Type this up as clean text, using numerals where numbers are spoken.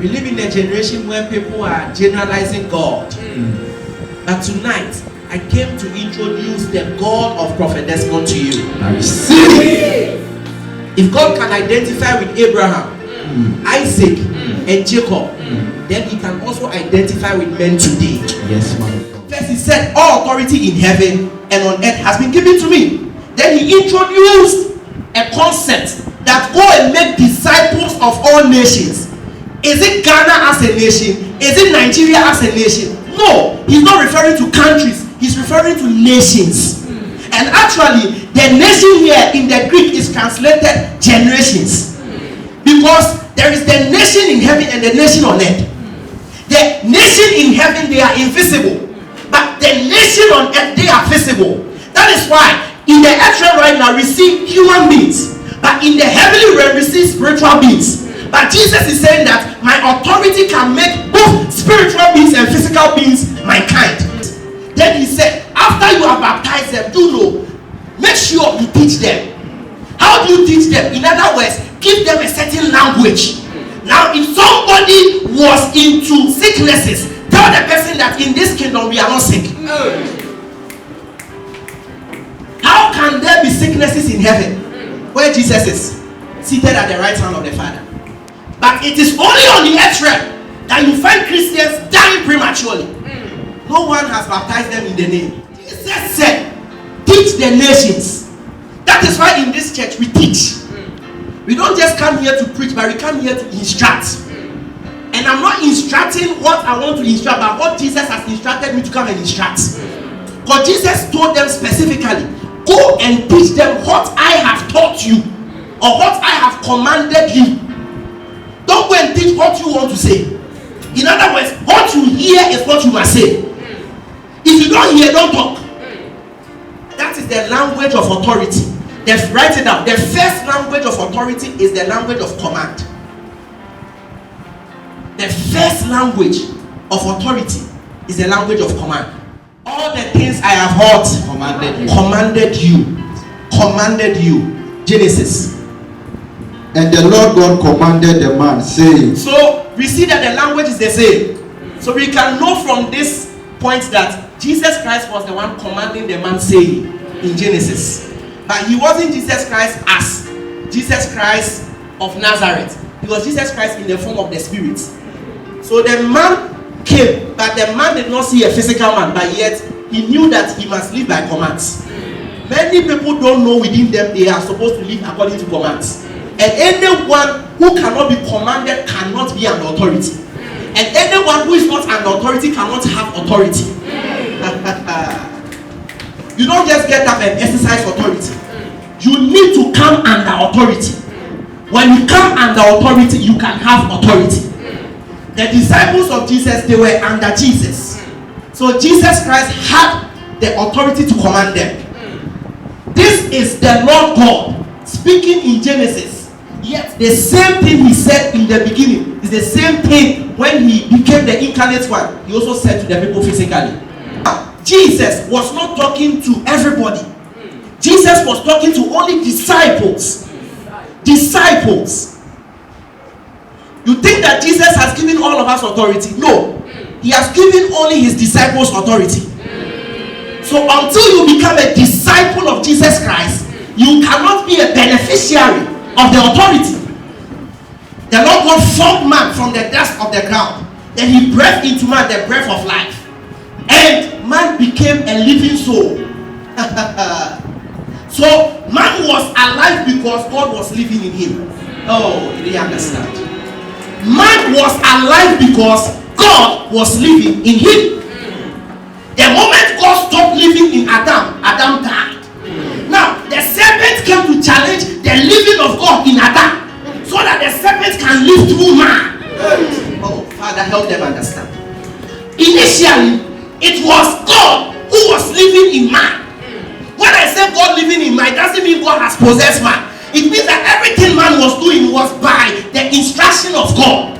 We live in a generation where people are generalizing God. But tonight, I came to introduce the God of Prophet Desmond to you. I receive. If God can identify with Abraham, Isaac, and Jacob, then he can also identify with men today. Yes, man. First, he said, all authority in heaven and on earth has been given to me. Then he introduced a concept that go and make disciples of all nations. Is it Ghana as a nation? Is it Nigeria as a nation? No, he's not referring to countries. He's referring to nations. And actually, the nation here in the Greek is translated generations. Because there is the nation in heaven and the nation on earth. The nation in heaven, they are invisible. But the nation on earth, they are visible. That is why in the earth realm right now, we see human beings. But in the heavenly realm, we see spiritual beings. But Jesus is saying that my authority can make both spiritual beings and physical beings my kind. Then he said, after you have baptized them, do know, make sure you teach them. How do you teach them? In other words, give them a certain language. Now, if somebody was into sicknesses, tell the person that in this kingdom we are not sick. How can there be sicknesses in heaven where Jesus is seated at the right hand of the Father? But it is only on the earth realm that you find Christians dying prematurely. No one has baptized them in the name. Jesus said, teach the nations. That is why in this church we teach. We don't just come here to preach, but we come here to instruct. And I'm not instructing what I want to instruct, but what Jesus has instructed me to come and instruct. Because Jesus told them specifically, go and teach them what I have taught you, or what I have commanded you. Don't go and teach what you want to say. In other words, what you hear is what you must say. If you don't hear, don't talk. That is the language of authority. Write it down. The first language of authority is the language of command. The first language of authority is the language of command. All the things I have heard commanded you. Genesis. And the Lord God commanded the man, saying. So we see that the language is the same. So we can know from this point that Jesus Christ was the one commanding the man, saying in Genesis. But he wasn't Jesus Christ as Jesus Christ of Nazareth. He was Jesus Christ in the form of the Spirit. So the man came, but the man did not see a physical man, but yet he knew that he must live by commands. Many people don't know within them they are supposed to live according to commands. And anyone who cannot be commanded cannot be an authority. And anyone who is not an authority cannot have authority. You don't just get up and exercise authority. You need to come under authority. When you come under authority, you can have authority. The disciples of Jesus, they were under Jesus. So Jesus Christ had the authority to command them. This is the Lord God speaking in Genesis. Yet the same thing he said in the beginning is the same thing when he became the incarnate one. He also said to the people physically. Jesus was not talking to everybody. Jesus was talking to only disciples. Disciples. You think that Jesus has given all of us authority? No. He has given only his disciples authority. So until you become a disciple of Jesus Christ, you cannot be a beneficiary of the authority. The Lord God formed man from the dust of the ground. Then he breathed into man the breath of life. And man became a living soul. So man was alive because God was living in him. Oh, you didn't understand. Man was alive because God was living in him. The moment God stopped living in Adam, Adam died. Now the serpent came to challenge the living of God in Adam, so that the serpent can live through man. Oh, Father, help them understand. Initially, it was God who was living in man. When I say God living in man, it doesn't mean God has possessed man. It means that everything man was doing was by the instruction of God.